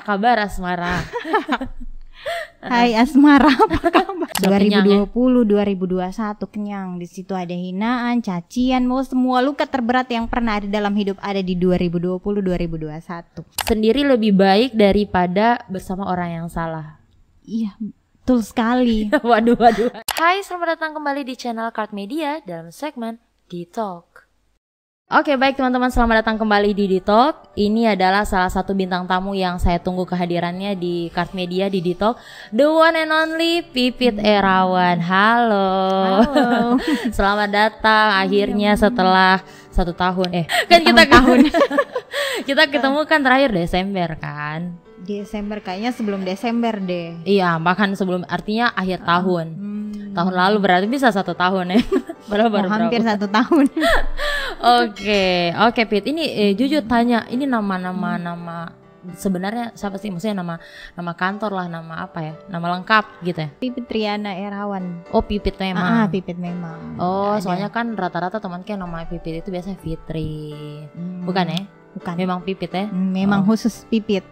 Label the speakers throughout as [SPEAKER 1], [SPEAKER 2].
[SPEAKER 1] kabar Asmara?
[SPEAKER 2] Hai Asmara, apa kabar?
[SPEAKER 1] Kenyang ya?
[SPEAKER 2] 2020-2021 kenyang. Di situ ada hinaan, cacian, mau semua luka terberat yang pernah ada dalam hidup ada di 2020-2021.
[SPEAKER 1] Sendiri lebih baik daripada bersama orang yang salah.
[SPEAKER 2] Iya, betul sekali.
[SPEAKER 1] Waduh. Hai, selamat datang kembali di channel Card Media dalam segmen D-Talk. Oke, baik teman-teman, selamat datang kembali di D-Talk. Ini adalah salah satu bintang tamu yang saya tunggu kehadirannya di Card Media di D-Talk, the one and only Pipit Erawan. Halo. Selamat datang akhirnya setelah 1 tahun. Kan kita tahun. Kita ketemu kan terakhir Desember kan?
[SPEAKER 2] Desember, kayaknya sebelum Desember deh.
[SPEAKER 1] Iya, bahkan sebelum, artinya akhir tahun. Tahun lalu berarti bisa 1 tahun ya. Baru
[SPEAKER 2] hampir 1 tahun.
[SPEAKER 1] Oke, Pit. Ini jujur tanya, ini nama sebenarnya siapa sih? Maksudnya nama kantor lah, nama apa ya? Nama lengkap gitu ya?
[SPEAKER 2] Pipit Triana Erawan.
[SPEAKER 1] Oh, Pipit memang.
[SPEAKER 2] Pipit memang.
[SPEAKER 1] Oh, soalnya kan rata-rata teman kayak nama Pipit itu biasanya Fitri. Bukan ya?
[SPEAKER 2] Bukan.
[SPEAKER 1] Memang Pipit ya?
[SPEAKER 2] Memang khusus Pipit.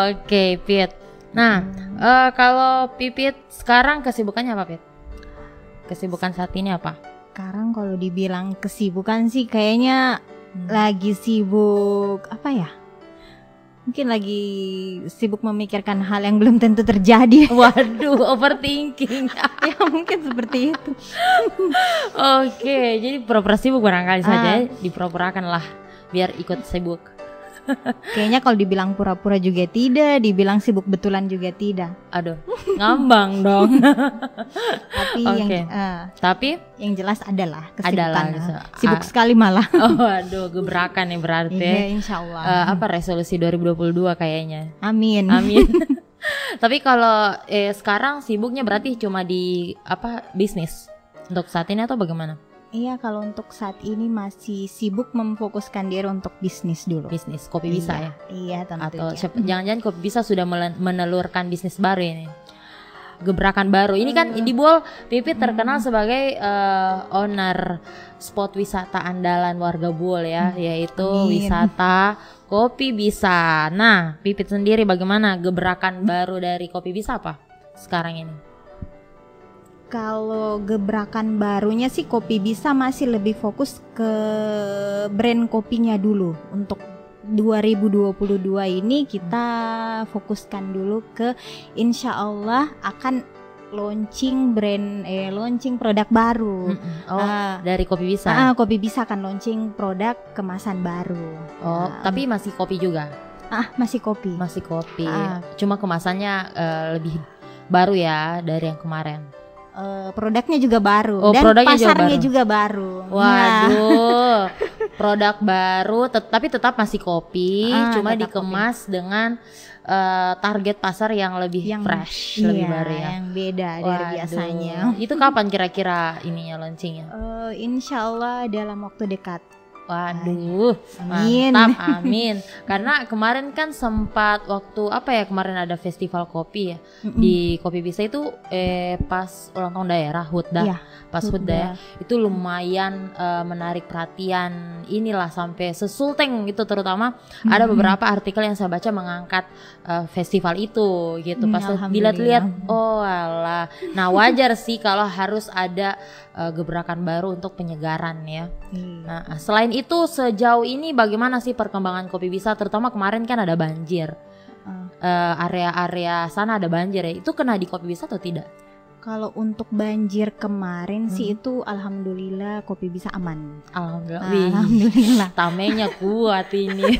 [SPEAKER 1] Oke, Pit. Nah, kalau Pipit sekarang kesibukannya apa, Pit? Kesibukan saat ini apa?
[SPEAKER 2] Sekarang kalau dibilang kesibukan sih kayaknya lagi sibuk apa ya? Mungkin lagi sibuk memikirkan hal yang belum tentu terjadi.
[SPEAKER 1] Waduh, overthinking.
[SPEAKER 2] Ya mungkin seperti itu.
[SPEAKER 1] Oke, jadi pura-pura sibuk barangkali saja dipura-purakan lah biar ikut sibuk.
[SPEAKER 2] Kayaknya kalau dibilang pura-pura juga tidak, dibilang sibuk betulan juga tidak.
[SPEAKER 1] Aduh, ngambang dong.
[SPEAKER 2] Tapi yang jelas adalah kesibukan. Sibuk
[SPEAKER 1] gitu.
[SPEAKER 2] sekali malah.
[SPEAKER 1] Oh, aduh, gebrakan ya berarti.
[SPEAKER 2] Iya, insyaallah.
[SPEAKER 1] Apa resolusi 2022 kayaknya.
[SPEAKER 2] Amin.
[SPEAKER 1] Tapi kalau sekarang sibuknya berarti cuma di bisnis untuk saat ini atau bagaimana?
[SPEAKER 2] Iya, kalau untuk saat ini masih sibuk memfokuskan diri untuk bisnis dulu.
[SPEAKER 1] Bisnis Kopi Bisa ya?
[SPEAKER 2] Iya, tentunya.
[SPEAKER 1] Atau jangan-jangan Kopi Bisa sudah menelurkan bisnis baru ini. Gebrakan baru. Ini kan Indibol, Pipit terkenal sebagai owner spot wisata andalan warga Bol ya, yaitu wisata Kopi Bisa. Nah, Pipit sendiri bagaimana gebrakan baru dari Kopi Bisa apa sekarang ini?
[SPEAKER 2] Kalau gebrakan barunya sih Kopi Bisa masih lebih fokus ke brand kopinya dulu. Untuk 2022 ini kita fokuskan dulu ke insya Allah akan launching produk baru.
[SPEAKER 1] Dari Kopi Bisa.
[SPEAKER 2] Kopi Bisa akan launching produk kemasan baru.
[SPEAKER 1] Tapi masih kopi juga.
[SPEAKER 2] Masih kopi.
[SPEAKER 1] Masih kopi. Cuma kemasannya lebih baru ya dari yang kemarin.
[SPEAKER 2] Produknya juga baru dan pasarnya juga baru.
[SPEAKER 1] Waduh, produk baru tapi tetap masih kopi, cuma dikemas dengan target pasar yang lebih fresh, lebih baru ya. Yang
[SPEAKER 2] beda dari biasanya.
[SPEAKER 1] Itu kapan kira-kira ininya launchingnya?
[SPEAKER 2] Insya Allah dalam waktu dekat.
[SPEAKER 1] Waduh, mantap, amin. Karena kemarin kan sempat waktu kemarin ada festival kopi ya di Kopi Bisa itu pas ulang tahun daerah Hutda, Hutda itu lumayan menarik perhatian inilah sampai sesulteng gitu, terutama ada beberapa artikel yang saya baca mengangkat festival itu gitu. Pas dilihat-lihat, oh alah. Nah wajar sih kalau harus ada gebrakan baru untuk penyegaran ya. Nah selain itu sejauh ini bagaimana sih perkembangan Kopi Bisa, terutama kemarin kan ada banjir, area-area sana ada banjir ya, itu kena di Kopi Bisa atau tidak?
[SPEAKER 2] Kalau untuk banjir kemarin sih itu alhamdulillah Kopi Bisa aman.
[SPEAKER 1] Alhamdulillah. Tamenya kuat ini.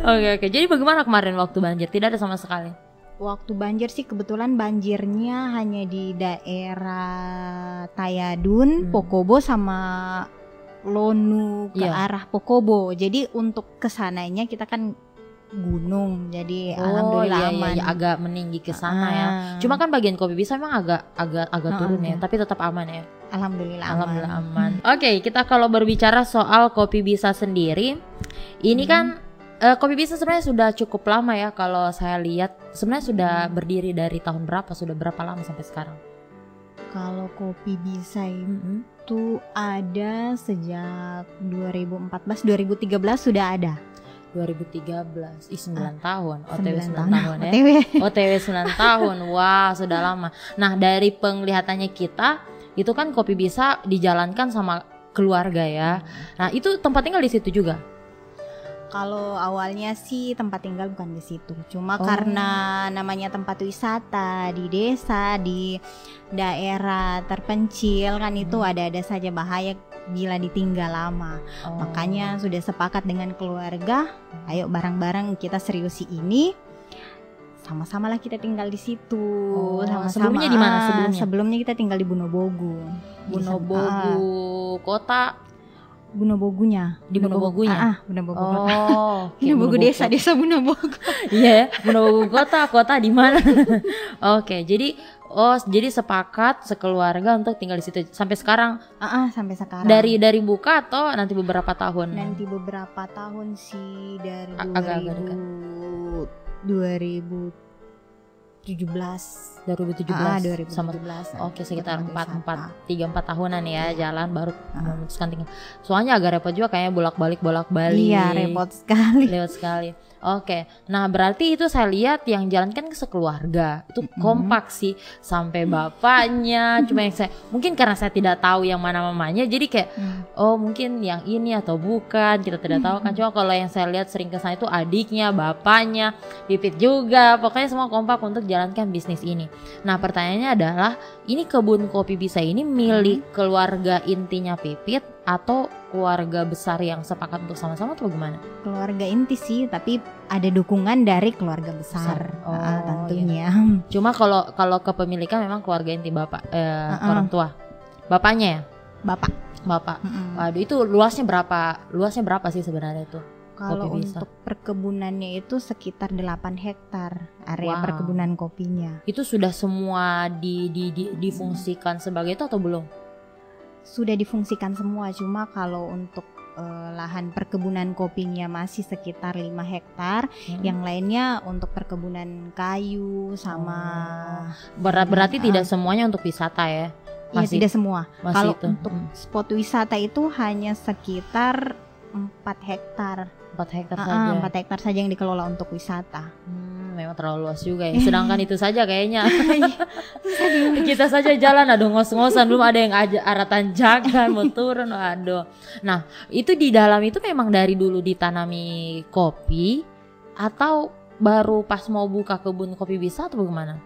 [SPEAKER 1] Oke. Jadi bagaimana kemarin waktu banjir? Tidak ada sama sekali.
[SPEAKER 2] Waktu banjir sih kebetulan banjirnya hanya di daerah Tayadun, Pokobo sama Lonu ke arah Pokobo. Jadi untuk kesananya kita kan gunung, jadi alhamdulillah aman.
[SPEAKER 1] Iya, agak meninggi ke sana ya. Cuma kan bagian Kopi Bisa memang agak turun ya, tapi tetap aman ya.
[SPEAKER 2] Alhamdulillah
[SPEAKER 1] aman. Oke, kita kalau berbicara soal Kopi Bisa sendiri, ini kan Kopi Bisa sebenarnya sudah cukup lama ya. Kalau saya lihat sebenarnya sudah berdiri dari tahun berapa? Sudah berapa lama sampai sekarang?
[SPEAKER 2] Kalau Kopi Bisa itu ada sejak 2014-2013 sudah ada.
[SPEAKER 1] 2013. 9 tahun. OTW 9
[SPEAKER 2] 9
[SPEAKER 1] tahun ya. OTW 9 tahun. Wah, sudah lama. Nah, dari penglihatannya kita, itu kan Kopi Bisa dijalankan sama keluarga ya. Nah, itu tempat tinggal di situ juga.
[SPEAKER 2] Kalau awalnya sih tempat tinggal bukan di situ, cuma karena namanya tempat wisata di desa, di daerah terpencil kan itu ada-ada saja bahaya bila ditinggal lama. Makanya sudah sepakat dengan keluarga, ayo bareng-bareng kita seriusi ini. Sama-sama lah kita tinggal di situ. Sama-sama.
[SPEAKER 1] Sebelumnya di mana sebelumnya?
[SPEAKER 2] Sebelumnya kita tinggal di Bunobogu.
[SPEAKER 1] Bunobogu kota.
[SPEAKER 2] Bunobogunya.
[SPEAKER 1] Di Bunobogunya.
[SPEAKER 2] Bunobogu.
[SPEAKER 1] Bunobogu
[SPEAKER 2] desa Bunobogu.
[SPEAKER 1] Iya, Bunobogu kota di mana? Oke, jadi sepakat sekeluarga untuk tinggal di situ sampai sekarang.
[SPEAKER 2] Sampai sekarang.
[SPEAKER 1] Dari buka atau nanti beberapa tahun?
[SPEAKER 2] Nanti beberapa tahun sih, dari
[SPEAKER 1] agak-agak dekat. 2017 sama. Oke, sekitar 3-4 tahunan ya jalan baru memutuskan tinggal. Soalnya agak repot juga kayaknya bolak-balik.
[SPEAKER 2] Iya, repot sekali.
[SPEAKER 1] Oke, nah berarti itu saya lihat yang jalankan ke sekeluarga itu kompak sih sampai bapaknya. Cuma yang mungkin karena saya tidak tahu yang mana mamanya, jadi kayak mungkin yang ini atau bukan, kita tidak tahu kan. Cuma kalau yang saya lihat sering kesana itu adiknya, bapaknya, Pipit juga, pokoknya semua kompak untuk jalankan bisnis ini. Nah pertanyaannya adalah, ini kebun Kopi Bisa ini milik keluarga intinya Pipit atau keluarga besar yang sepakat untuk sama-sama atau bagaimana? Keluarga
[SPEAKER 2] inti sih, tapi ada dukungan dari keluarga besar. Tentunya.
[SPEAKER 1] Iya. Cuma kalau kepemilikan memang keluarga inti bapak, orang tua, bapaknya ya? Bapak. Waduh, itu luasnya berapa sih sebenarnya itu?
[SPEAKER 2] Kalau untuk perkebunannya itu sekitar 8 hektar area perkebunan kopinya.
[SPEAKER 1] Itu sudah semua difungsikan sebagai itu atau belum?
[SPEAKER 2] Sudah difungsikan semua, cuma kalau untuk lahan perkebunan kopinya masih sekitar 5 hektar, yang lainnya untuk perkebunan kayu sama.
[SPEAKER 1] Berarti tidak semuanya untuk wisata ya?
[SPEAKER 2] Iya, tidak semua. Kalau untuk spot wisata itu hanya sekitar 4 hektar.
[SPEAKER 1] 4 hektar saja.
[SPEAKER 2] 4 hektar saja yang dikelola untuk wisata.
[SPEAKER 1] Memang terlalu luas juga ya. Sedangkan itu saja kayaknya. Kita saja jalan aduh ngos-ngosan, belum ada yang arah tanjakan mau turun, aduh. Nah, itu di dalam itu memang dari dulu ditanami kopi atau baru pas mau buka kebun Kopi Bisa atau bagaimana?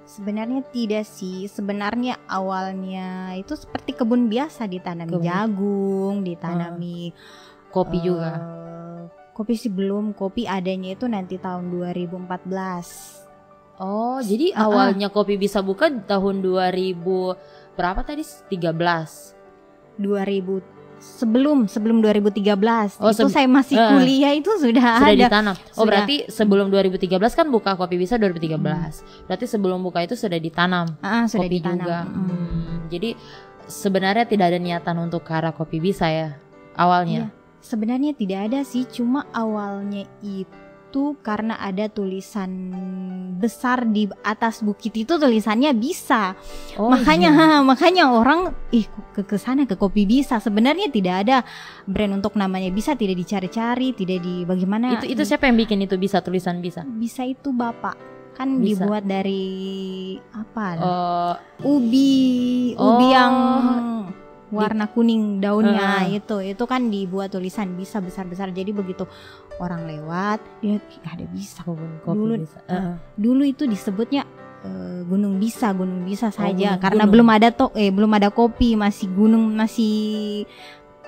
[SPEAKER 2] Sebenarnya tidak sih. Sebenarnya awalnya itu seperti kebun biasa, ditanami jagung, ditanami
[SPEAKER 1] kopi juga.
[SPEAKER 2] Kopi sih belum, kopi adanya itu nanti tahun 2014.
[SPEAKER 1] Oh, jadi awalnya Kopi Bisa buka tahun 2000 berapa tadi? 2013. Sebelum 2013. Itu saya masih kuliah itu sudah ada ditanam. Berarti sebelum 2013 kan buka Kopi Bisa 2013. Berarti sebelum buka itu sudah ditanam.
[SPEAKER 2] Sudah
[SPEAKER 1] kopi
[SPEAKER 2] ditanam
[SPEAKER 1] juga. Jadi sebenarnya tidak ada niatan untuk ke arah Kopi Bisa ya awalnya.
[SPEAKER 2] Iya. Sebenarnya tidak ada sih, cuma awalnya itu karena ada tulisan besar di atas bukit itu, tulisannya Bisa. Makanya orang ke sana ke Kopi Bisa. Sebenarnya tidak ada brand untuk namanya Bisa, tidak dicari-cari, tidak di bagaimana.
[SPEAKER 1] Itu siapa yang bikin itu Bisa, tulisan Bisa?
[SPEAKER 2] Bisa itu bapak. Kan Bisa dibuat dari apa? Ubi yang warna kuning daunnya itu kan dibuat tulisan Bisa besar-besar. Jadi begitu orang lewat lihat ada Bisa. Dulu itu disebutnya Gunung Bisa saja karena belum ada kopi, masih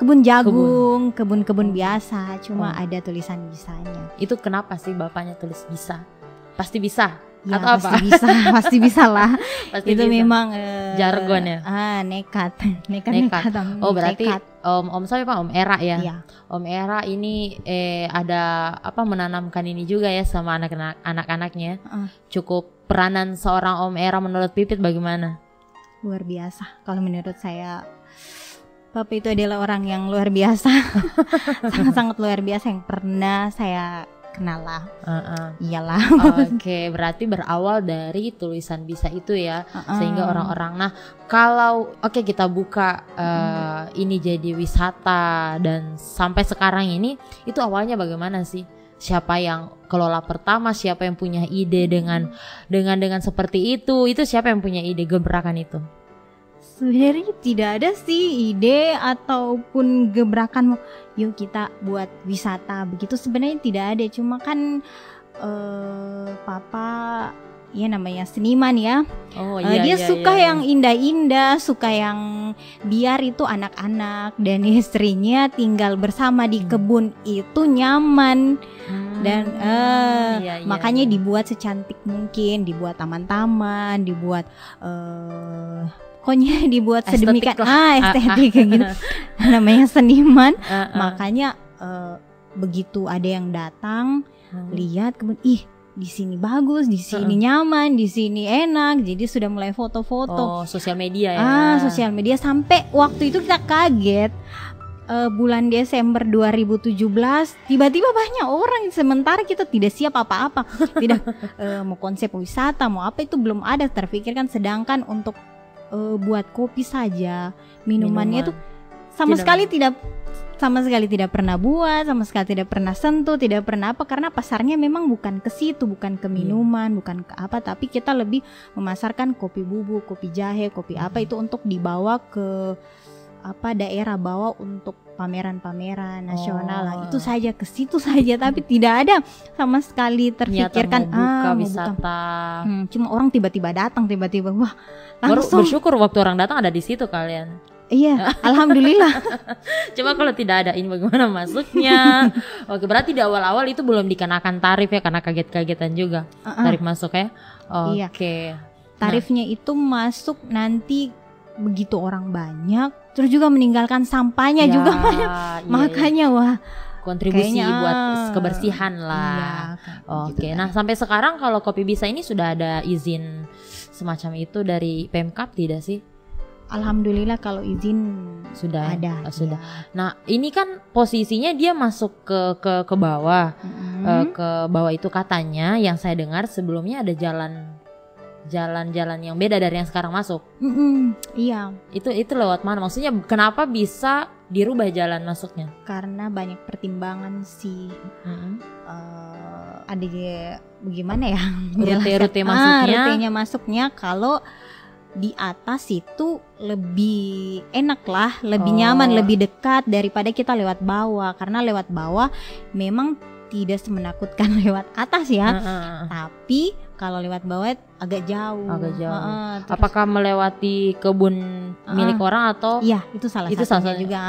[SPEAKER 2] kebun jagung, kebun biasa, cuma ada tulisan Bisanya.
[SPEAKER 1] Itu kenapa sih bapaknya tulis Bisa? Pasti bisa.
[SPEAKER 2] Ya, atau pasti bisa lah. Itu bisa. Memang
[SPEAKER 1] jargon ya.
[SPEAKER 2] Nekat.
[SPEAKER 1] Berarti Om siapa Om Era ya?
[SPEAKER 2] Iya.
[SPEAKER 1] Om Era ini ada menanamkan ini juga ya sama anak-anaknya. Cukup peranan seorang Om Era menurut Pipit bagaimana?
[SPEAKER 2] Luar biasa. Kalau menurut saya Bapak itu adalah orang yang luar biasa. Sangat-sangat luar biasa yang pernah saya kenal lah. Iyalah.
[SPEAKER 1] Oke, berarti berawal dari tulisan Bisa itu ya, sehingga orang-orang. Nah, kalau kita buka ini jadi wisata dan sampai sekarang ini, itu awalnya bagaimana sih? siapa yang kelola pertama, siapa yang punya ide dengan seperti itu siapa yang punya ide gebrakan itu?
[SPEAKER 2] Sebenarnya tidak ada sih ide ataupun gebrakan yuk kita buat wisata begitu, sebenarnya tidak ada, cuma kan papa ya namanya seniman ya. Dia suka yang indah-indah, suka yang biar itu anak-anak dan istrinya tinggal bersama di kebun itu nyaman. Dan makanya dibuat secantik mungkin, dibuat taman-taman, dibuat pokoknya dibuat sedemikian estetik gitu. Namanya seniman. Makanya begitu ada yang datang lihat kebun, di sini bagus, di sini nyaman, di sini enak, jadi sudah mulai foto-foto.
[SPEAKER 1] Sosial media ya.
[SPEAKER 2] Sosial media, sampai waktu itu kita kaget. Bulan Desember 2017 tiba-tiba banyak orang, sementara kita tidak siap apa-apa, tidak mau konsep wisata mau apa itu belum ada terpikirkan, sedangkan untuk buat kopi saja minumannya itu sama sekali tidak pernah buat, sama sekali tidak pernah sentuh, tidak pernah apa, karena pasarnya memang bukan ke situ, bukan ke minuman, bukan ke apa, tapi kita lebih memasarkan kopi bubuk, kopi jahe, kopi apa itu untuk dibawa ke daerah, bawa untuk pameran-pameran nasional lah. Itu saja, ke situ saja, tapi tidak ada sama sekali terpikirkan
[SPEAKER 1] mau wisata.
[SPEAKER 2] Cuma orang tiba-tiba datang, wah langsung.
[SPEAKER 1] Bersyukur waktu orang datang ada di situ kalian.
[SPEAKER 2] Iya, alhamdulillah.
[SPEAKER 1] Cuma kalau tidak ada ini bagaimana masuknya? Oke, berarti di awal-awal itu belum dikenakan tarif ya, karena kaget-kagetan juga tarif masuk ya. Oke.
[SPEAKER 2] Tarifnya itu masuk nanti begitu orang banyak, terus juga meninggalkan sampahnya juga banyak. Makanya wah,
[SPEAKER 1] kontribusi buat kebersihan lah. Oke. Nah, sampai sekarang kalau Kopi Bisa ini sudah ada izin semacam itu dari Pemkab tidak sih?
[SPEAKER 2] Alhamdulillah kalau izin sudah ada.
[SPEAKER 1] Sudah. Nah, ini kan posisinya dia masuk ke bawah. Ke bawah itu katanya yang saya dengar sebelumnya ada jalan-jalan yang beda dari yang sekarang masuk.
[SPEAKER 2] Iya.
[SPEAKER 1] Itu lewat mana? Maksudnya kenapa bisa dirubah jalan masuknya?
[SPEAKER 2] Karena banyak pertimbangan sih. Ada bagaimana ya?
[SPEAKER 1] Rute masuknya.
[SPEAKER 2] Rutenya masuknya kalau di atas itu lebih enak lah, lebih nyaman, lebih dekat daripada kita lewat bawah. Karena lewat bawah memang tidak semenakutkan lewat atas ya. Tapi kalau lewat bawah agak jauh.
[SPEAKER 1] Apakah melewati kebun milik orang atau?
[SPEAKER 2] Iya, itu salah satunya juga.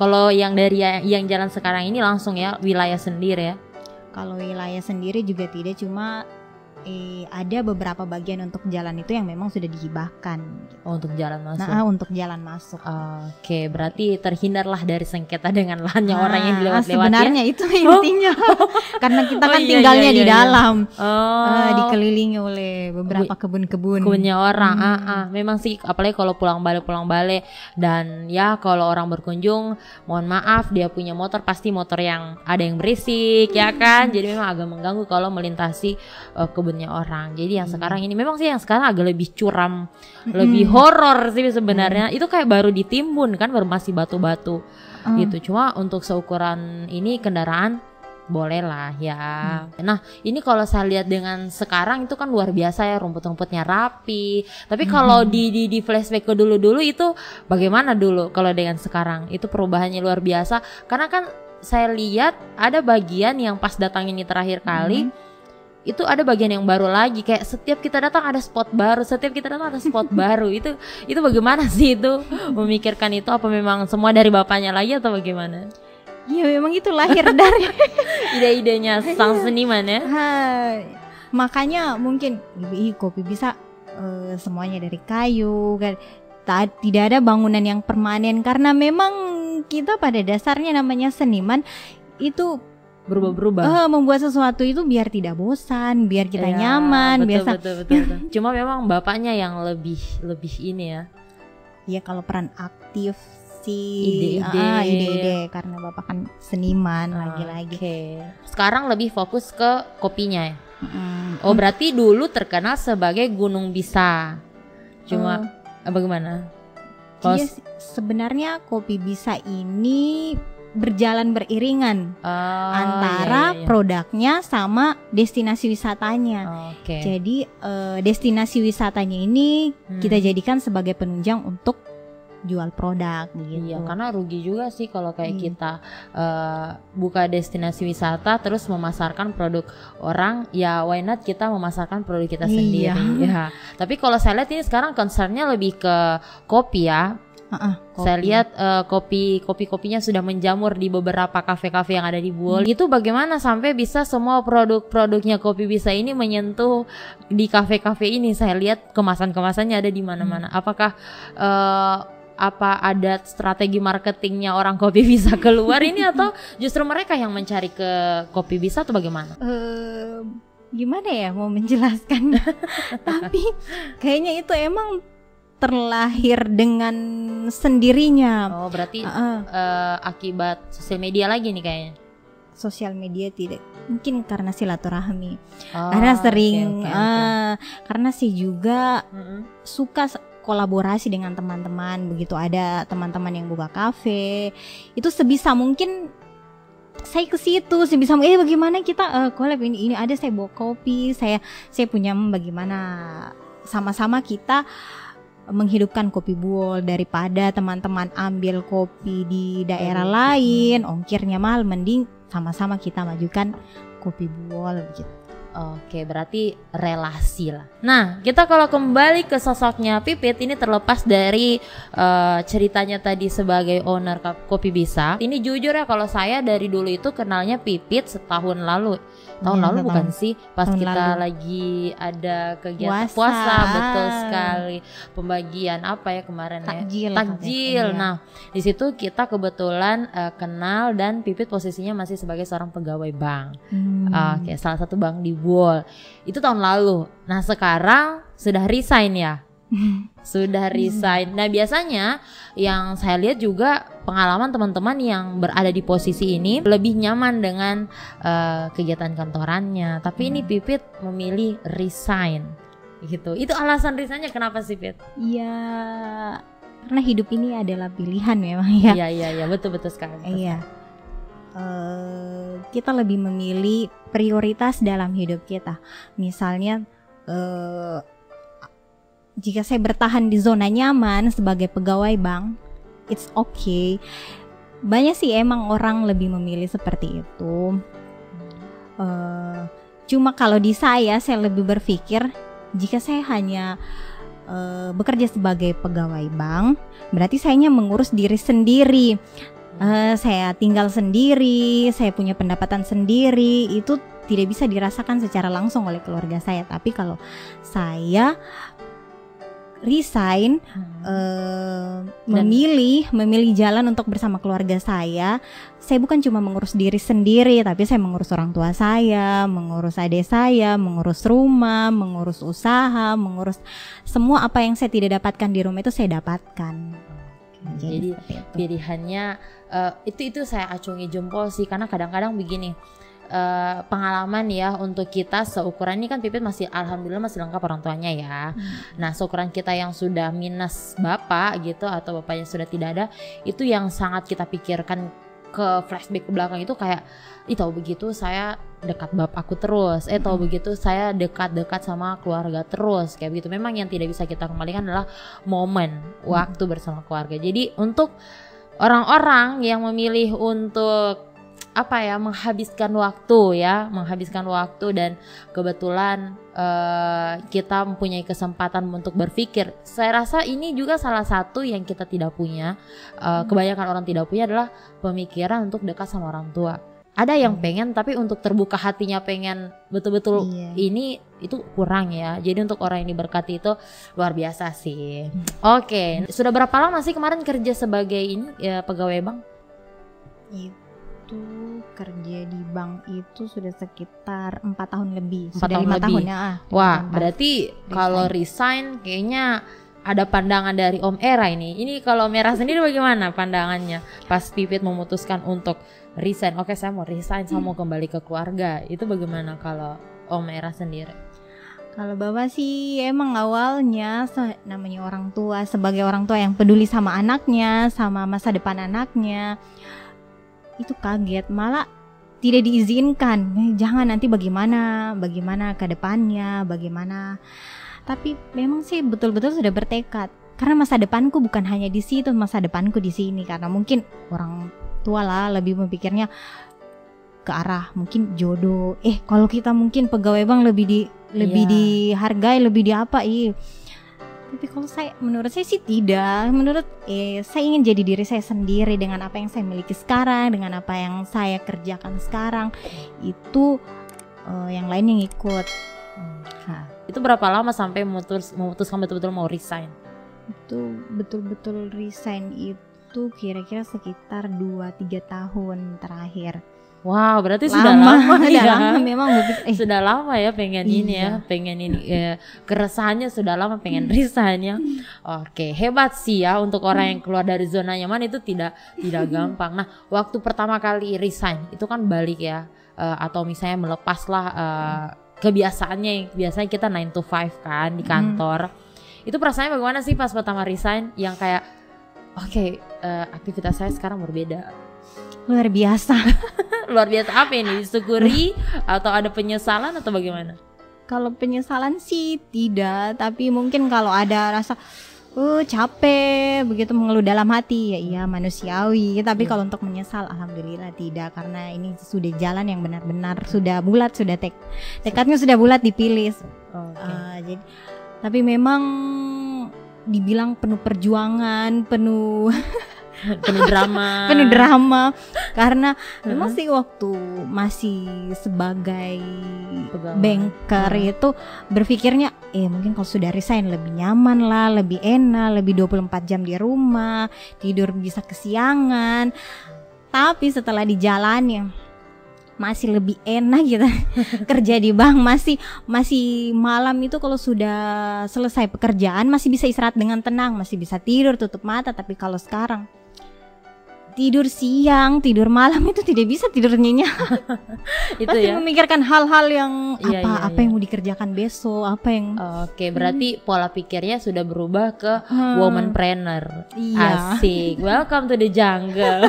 [SPEAKER 1] Kalau yang dari yang jalan sekarang ini langsung ya wilayah sendiri ya?
[SPEAKER 2] Kalau wilayah sendiri juga tidak, cuma ada beberapa bagian untuk jalan itu yang memang sudah dihibahkan gitu.
[SPEAKER 1] Untuk jalan masuk.
[SPEAKER 2] Untuk jalan masuk.
[SPEAKER 1] Oke, berarti terhindarlah dari sengketa dengan lahannya orang yang dilewat-lewat.
[SPEAKER 2] Sebenarnya itu intinya. Karena kita kan tinggalnya di dalam. Dikelilingi oleh beberapa kebunnya
[SPEAKER 1] orang. Memang sih, apalagi kalau pulang balik dan ya kalau orang berkunjung, mohon maaf dia punya motor, pasti motor yang ada yang berisik ya kan. Jadi memang agak mengganggu kalau melintasi kebunnya orang. Jadi yang sekarang ini memang sih yang sekarang agak lebih curam, lebih horor sih sebenarnya. Itu kayak baru ditimbun kan, baru masih batu-batu gitu. Cuma untuk seukuran ini kendaraan boleh lah ya. Nah, ini kalau saya lihat dengan sekarang itu kan luar biasa ya, rumput-rumputnya rapi. Tapi kalau di flashback ke dulu-dulu itu bagaimana dulu kalau dengan sekarang? Itu perubahannya luar biasa. Karena kan saya lihat ada bagian yang pas datang ini terakhir kali itu ada bagian yang baru lagi, kayak setiap kita datang ada spot baru, baru. Itu bagaimana sih itu memikirkan itu? Apa memang semua dari bapaknya lagi atau bagaimana?
[SPEAKER 2] Ya memang itu lahir dari
[SPEAKER 1] ide-idenya sang seniman ya.
[SPEAKER 2] Makanya mungkin Kopi Bisa semuanya dari kayu kan. Tidak ada bangunan yang permanen, karena memang kita pada dasarnya namanya seniman itu berubah-berubah. Membuat sesuatu itu biar tidak bosan, biar kita nyaman,
[SPEAKER 1] betul. Cuma memang bapaknya yang lebih ini ya.
[SPEAKER 2] Ya kalau peran aktif sih ide-ide karena bapak kan seniman lagi-lagi.
[SPEAKER 1] Sekarang lebih fokus ke kopinya ya. Berarti dulu terkenal sebagai Gunung Bisa. Cuma bagaimana?
[SPEAKER 2] Sebenarnya Kopi Bisa ini berjalan beriringan antara produknya sama destinasi wisatanya. Jadi destinasi wisatanya ini kita jadikan sebagai penunjang untuk jual produk gitu.
[SPEAKER 1] Iya, karena rugi juga sih kalau kayak kita buka destinasi wisata terus memasarkan produk orang, ya why not kita memasarkan produk kita sendiri. Ya. Tapi kalau saya lihat ini sekarang concernnya lebih ke kopi ya. Kopi. Saya lihat kopinya sudah menjamur di beberapa kafe-kafe yang ada di Buol. Itu bagaimana sampai bisa semua produk-produknya Kopi Bisa ini menyentuh di kafe-kafe ini? Saya lihat kemasan-kemasannya ada di mana-mana. Apakah apa ada strategi marketingnya orang Kopi Bisa keluar ini atau justru mereka yang mencari ke Kopi Bisa atau bagaimana?
[SPEAKER 2] Gimana ya mau menjelaskan? Tapi kayaknya itu emang terlahir dengan sendirinya.
[SPEAKER 1] Oh berarti akibat sosial media lagi nih kayaknya.
[SPEAKER 2] Sosial media tidak, mungkin karena silaturahmi. Karena sering karena sih juga suka kolaborasi dengan teman-teman. Begitu ada teman-teman yang buka kafe, itu sebisa mungkin saya ke situ, sebisa mungkin bagaimana kita collab ini ada saya bawa kopi, saya punya bagaimana sama-sama kita menghidupkan Kopi Buol daripada teman-teman ambil kopi di daerah lain, ongkirnya mahal, mending sama-sama kita majukan Kopi Buol gitu.
[SPEAKER 1] Oke, berarti relasi lah. Nah, kita kalau kembali ke sosoknya Pipit ini terlepas dari ceritanya tadi sebagai owner Kopi Bisa. Ini jujur ya, kalau saya dari dulu itu kenalnya Pipit setahun lalu. Tahun lalu bukan sih, pas kita lagi ada kegiatan puasa, betul sekali. Pembagian apa ya kemarin takjil. Nah, di situ kita kebetulan kenal dan Pipit posisinya masih sebagai seorang pegawai bank. Oke, salah satu bank di Buol. Itu tahun lalu. Nah, sekarang sudah resign ya. Sudah resign. Nah, biasanya yang saya lihat juga pengalaman teman-teman yang berada di posisi ini lebih nyaman dengan kegiatan kantorannya. Tapi ini Pipit memilih resign gitu. Itu alasan resignnya kenapa sih, Pit?
[SPEAKER 2] Iya, karena hidup ini adalah pilihan memang ya.
[SPEAKER 1] Iya, betul sekali.
[SPEAKER 2] Iya. Kita lebih memilih prioritas dalam hidup kita. Misalnya jika saya bertahan di zona nyaman sebagai pegawai bank, it's okay. Banyak sih emang orang lebih memilih seperti itu. Cuma kalau di saya lebih berpikir jika saya hanya bekerja sebagai pegawai bank, berarti saya hanya mengurus diri sendiri. Saya tinggal sendiri, saya punya pendapatan sendiri, itu tidak bisa dirasakan secara langsung oleh keluarga saya. Tapi kalau saya resign, memilih jalan untuk bersama keluarga saya bukan cuma mengurus diri sendiri, tapi saya mengurus orang tua saya, mengurus adik saya, mengurus rumah, mengurus usaha, mengurus semua apa yang saya tidak dapatkan di rumah itu saya dapatkan.
[SPEAKER 1] Jadi pilihannya itu saya acungi jempol sih, karena kadang-kadang begini. Pengalaman ya untuk kita seukuran ini kan Pipit masih alhamdulillah masih lengkap orang tuanya ya. Nah, seukuran kita yang sudah minus bapak gitu atau bapaknya sudah tidak ada, itu yang sangat kita pikirkan ke flashback ke belakang itu kayak tahu begitu saya dekat bapakku terus, tahu begitu saya dekat-dekat sama keluarga terus kayak begitu. Memang yang tidak bisa kita kembalikan adalah momen waktu bersama keluarga. Jadi untuk orang-orang yang memilih untuk menghabiskan waktu dan kebetulan kita mempunyai kesempatan untuk berpikir. Saya rasa ini juga salah satu yang kita tidak punya, kebanyakan orang tidak punya adalah pemikiran untuk dekat sama orang tua. Ada yang pengen tapi untuk terbuka hatinya pengen betul-betul ini itu kurang ya. Jadi untuk orang yang diberkati itu luar biasa sih. Oke, sudah berapa lama sih kemarin kerja sebagai pegawai bank?
[SPEAKER 2] Itu kerja di bank itu sudah sekitar 4 tahun lebih.
[SPEAKER 1] 4 tahun 5 tahun ya. Wah, berarti kalau resign kayaknya ada pandangan dari Om Era ini. Ini kalau Om Era sendiri bagaimana pandangannya pas Pipit memutuskan untuk resign? Oke, saya mau resign, saya mau kembali ke keluarga. Itu bagaimana kalau Om Era sendiri?
[SPEAKER 2] Kalau Bapak sih emang awalnya namanya orang tua, sebagai orang tua yang peduli sama anaknya, sama masa depan anaknya, itu kaget, malah tidak diizinkan. Jangan, nanti bagaimana ke depannya, bagaimana. Tapi memang sih betul-betul sudah bertekad. Karena masa depanku bukan hanya di situ, masa depanku di sini. Karena mungkin orang tua lah lebih memikirnya ke arah mungkin jodoh. Kalau kita mungkin pegawai bank lebih dihargai, lebih di apa. Tapi kalau menurut saya sih tidak. Menurut saya ingin jadi diri saya sendiri dengan apa yang saya miliki sekarang, dengan apa yang saya kerjakan sekarang. Itu yang lain yang ikut.
[SPEAKER 1] Itu berapa lama sampai memutuskan betul-betul mau resign?
[SPEAKER 2] Itu betul-betul resign itu kira-kira sekitar 2-3 tahun terakhir.
[SPEAKER 1] Wow, berarti sudah lama ya.
[SPEAKER 2] Lama memang
[SPEAKER 1] sudah lama ya pengen ini ya, pengen ini keresahannya sudah lama pengen resign ya. Oke, hebat sih ya untuk orang yang keluar dari zona nyaman itu tidak gampang. Nah, waktu pertama kali resign itu kan balik ya, atau misalnya melepaslah kebiasaannya. Biasanya kita 9 to 5 kan di kantor. Itu perasaannya bagaimana sih pas pertama resign yang kayak aktivitas saya sekarang berbeda?
[SPEAKER 2] Luar biasa.
[SPEAKER 1] Luar biasa apa ini? Disyukuri atau ada penyesalan atau bagaimana?
[SPEAKER 2] Kalau penyesalan sih tidak, tapi mungkin kalau ada rasa capek begitu, mengeluh dalam hati, ya iya manusiawi. Tapi kalau untuk menyesal alhamdulillah tidak, karena ini sudah jalan yang benar-benar sudah bulat, sudah tekadnya sudah bulat dipilih. Jadi tapi memang dibilang penuh perjuangan, penuh drama karena memang sih waktu masih sebagai banker itu berpikirnya mungkin kalau sudah resign lebih nyaman lah, lebih enak, lebih 24 jam di rumah, tidur bisa kesiangan. Tapi setelah dijalani masih lebih enak gitu. Kerja di bank masih malam itu kalau sudah selesai pekerjaan masih bisa istirahat dengan tenang, masih bisa tidur tutup mata. Tapi kalau sekarang tidur siang, tidur malam itu tidak bisa tidur nyenyak. Pasti memikirkan hal-hal yang apa yang mau dikerjakan besok, apa yang.
[SPEAKER 1] Berarti pola pikirnya sudah berubah ke womanpreneur. Asik. Welcome to the jungle.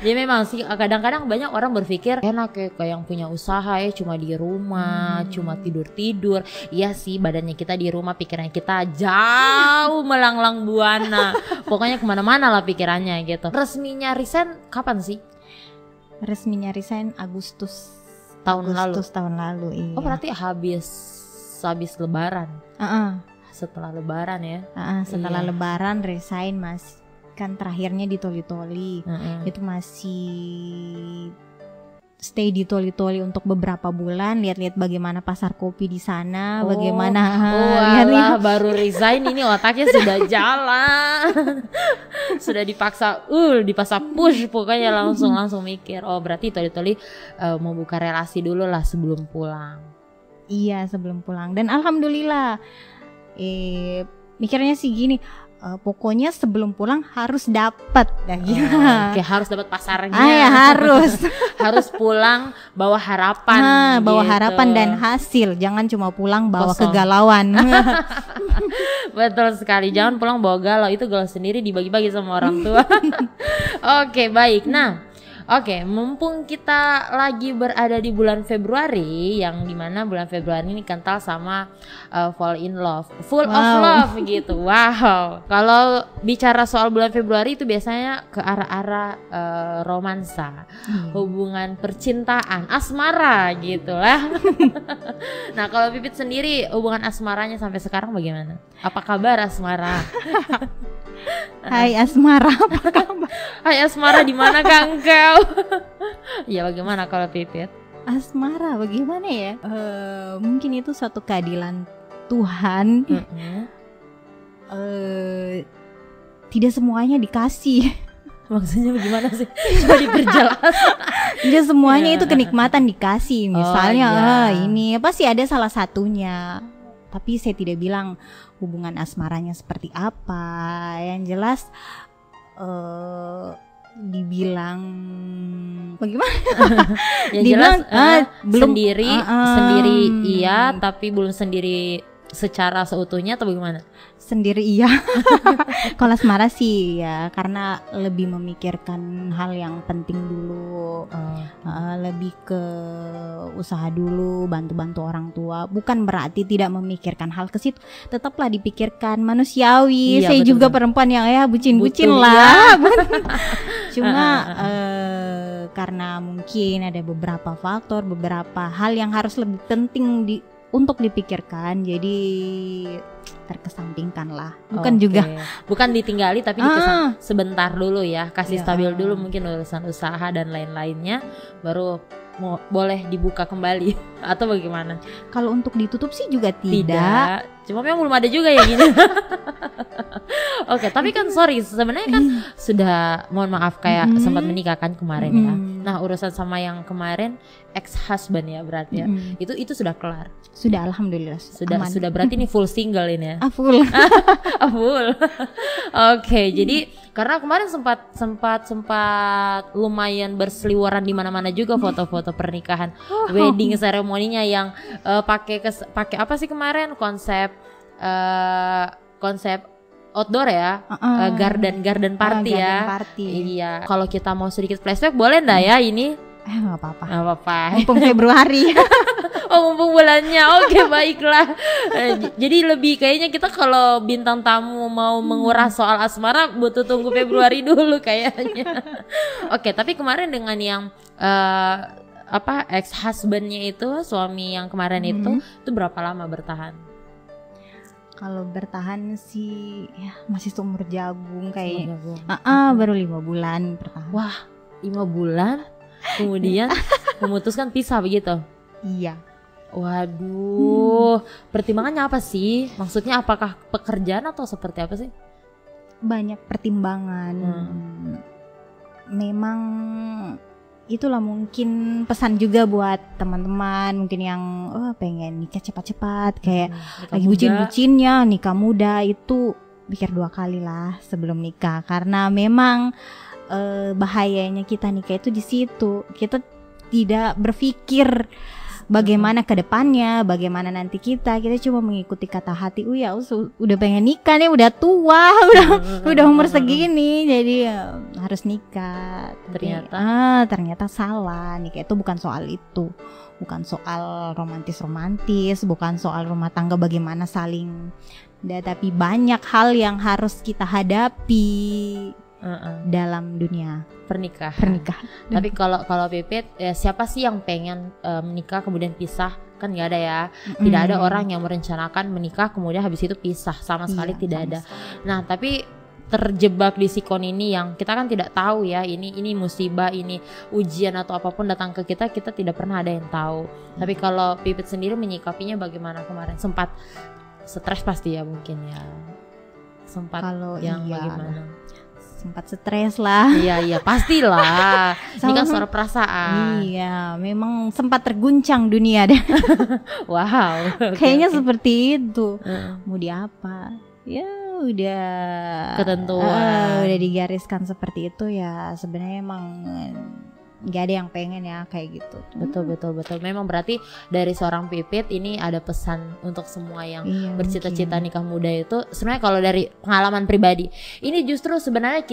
[SPEAKER 1] Jadi memang sih kadang-kadang banyak orang berpikir enak kayak yang punya usaha cuma di rumah, cuma tidur-tidur. Iya sih, badannya kita di rumah, pikirannya kita jauh melanglang buana. Pokoknya kemana-mana lah pikirannya gitu. Resminya resign kapan sih?
[SPEAKER 2] Resminya resign Agustus
[SPEAKER 1] tahun
[SPEAKER 2] lalu. Iya.
[SPEAKER 1] Oh berarti habis Lebaran. Setelah Lebaran ya.
[SPEAKER 2] Setelah Lebaran resign, Mas. Kan terakhirnya di Toli-Toli. Itu masih stay di Toli-Toli untuk beberapa bulan, lihat-lihat bagaimana pasar kopi di sana, lihat
[SPEAKER 1] baru resign ini otaknya sudah jalan. Sudah dipaksa push, pokoknya langsung mikir. Oh berarti Toli-Toli mau buka relasi dulu lah sebelum pulang.
[SPEAKER 2] Iya, sebelum pulang. Dan alhamdulillah mikirnya sih gini, pokoknya sebelum pulang harus dapat
[SPEAKER 1] harus dapat pasarnya. Harus pulang bawa harapan.
[SPEAKER 2] Bawa harapan dan hasil, jangan cuma pulang bawa kegalauan.
[SPEAKER 1] Betul sekali, jangan pulang bawa galau, itu galau sendiri dibagi-bagi sama orang tua. Oke, baik. Nah, mumpung kita lagi berada di bulan Februari, yang dimana bulan Februari ini kental sama fall in love, full of love gitu. Wow. Kalau bicara soal bulan Februari itu biasanya ke arah-arah romansa, hubungan percintaan, asmara gitu lah. Nah, kalau Pipit sendiri hubungan asmaranya sampai sekarang bagaimana? Apa kabar asmara?
[SPEAKER 2] Hai asmara, apa kabar?
[SPEAKER 1] Hai asmara, di mana Kang kau? Ya bagaimana kalau Pipit?
[SPEAKER 2] Asmara bagaimana ya? Mungkin itu suatu keadilan Tuhan. Tidak semuanya dikasih.
[SPEAKER 1] Maksudnya bagaimana sih? Coba diperjelas.
[SPEAKER 2] Tidak semuanya itu kenikmatan dikasih. Misalnya ini pasti ada salah satunya. Tapi saya tidak bilang hubungan asmaranya seperti apa. Yang jelas dibilang bagaimana?
[SPEAKER 1] Yang dibilang jelas belum sendiri iya, tapi belum sendiri secara seutuhnya atau bagaimana?
[SPEAKER 2] Sendiri iya. Kalau asmara sih ya karena lebih memikirkan hal yang penting dulu. Lebih ke usaha dulu, bantu-bantu orang tua. Bukan berarti tidak memikirkan hal ke situ, tetaplah dipikirkan, manusiawi.
[SPEAKER 1] Iya,
[SPEAKER 2] Saya
[SPEAKER 1] betul,
[SPEAKER 2] juga
[SPEAKER 1] betul.
[SPEAKER 2] perempuan yang ya bucin-bucin
[SPEAKER 1] Butuh,
[SPEAKER 2] lah. Cuma karena mungkin ada beberapa faktor, beberapa hal yang harus lebih penting untuk dipikirkan, jadi terkesampingkan lah. Bukan juga
[SPEAKER 1] bukan ditinggali tapi sebentar dulu ya, kasih stabil dulu mungkin urusan usaha dan lain-lainnya, baru boleh dibuka kembali atau bagaimana?
[SPEAKER 2] Kalau untuk ditutup sih juga tidak.
[SPEAKER 1] Cuma memang belum ada juga ya gini. Oke, tapi kan sorry sebenarnya kan sudah, mohon maaf kayak sempat menikah kan kemarin ya. Nah, urusan sama yang kemarin ex husband ya berarti ya. Itu sudah kelar.
[SPEAKER 2] Sudah, alhamdulillah.
[SPEAKER 1] Sudah berarti ini full single ini ya.
[SPEAKER 2] Full.
[SPEAKER 1] Full. Oke, jadi karena kemarin sempat lumayan berseliweran di mana-mana juga foto-foto pernikahan, wedding ceremony-nya yang pakai apa sih kemarin konsep outdoor ya, garden party ya.
[SPEAKER 2] Party.
[SPEAKER 1] Iya. Kalau kita mau sedikit flashback boleh ndak ya ini?
[SPEAKER 2] Nggak apa-apa.
[SPEAKER 1] Nggak apa-apa.
[SPEAKER 2] Mumpung Februari.
[SPEAKER 1] Oh, mumpung bulannya. Oke, baiklah. Jadi lebih kayaknya kita kalau bintang tamu mau menguras soal asmara butuh tunggu Februari dulu kayaknya. Oke, tapi kemarin dengan yang ex husbandnya itu, suami yang kemarin itu berapa lama bertahan?
[SPEAKER 2] Kalau bertahan sih ya masih seumur jagung kayaknya. Baru 5 bulan bertahan.
[SPEAKER 1] Wah, 5 bulan kemudian memutuskan pisah begitu?
[SPEAKER 2] Iya.
[SPEAKER 1] Waduh, pertimbangannya apa sih? Maksudnya apakah pekerjaan atau seperti apa sih?
[SPEAKER 2] Banyak pertimbangan. Memang itulah mungkin pesan juga buat teman-teman mungkin yang pengen nikah cepat-cepat, kayak lagi bucin-bucinnya nikah muda, itu pikir 2 kali lah sebelum nikah, karena memang bahayanya kita nikah itu di situ. Kita tidak berpikir bagaimana ke depannya, bagaimana nanti kita cuma mengikuti kata hati. Ya udah pengen nikah nih, udah tua, udah umur segini, jadi harus nikah. Ternyata salah. Nikah itu bukan soal itu, bukan soal romantis, bukan soal rumah tangga bagaimana saling, tapi banyak hal yang harus kita hadapi dalam dunia pernikahan.
[SPEAKER 1] Tapi kalau Pipit, siapa sih yang pengen menikah kemudian pisah? Kan nggak ada ya. Tidak ada orang yang merencanakan menikah kemudian habis itu pisah, sama sekali tidak ada. Nah, tapi terjebak di sikon ini yang kita kan tidak tahu ya, ini musibah, ini ujian atau apapun datang ke kita tidak pernah ada yang tahu. Tapi kalau Pipit sendiri menyikapinya bagaimana kemarin? Sempat stres pasti ya mungkin ya. Sempat kalau bagaimana?
[SPEAKER 2] Sempat stres lah.
[SPEAKER 1] Iya pastilah. Ini kan suara perasaan.
[SPEAKER 2] Iya, memang sempat terguncang dunia deh.
[SPEAKER 1] Wow.
[SPEAKER 2] Kayaknya seperti itu. Mau diapa? Ya udah
[SPEAKER 1] ketentuan.
[SPEAKER 2] Udah digariskan seperti itu ya. Sebenarnya emang nggak ada yang pengen ya kayak gitu.
[SPEAKER 1] Betul. Memang berarti dari seorang Pipit ini ada pesan untuk semua yang bercita-cita nikah muda itu. Sebenarnya kalau dari pengalaman pribadi, ini justru sebenarnya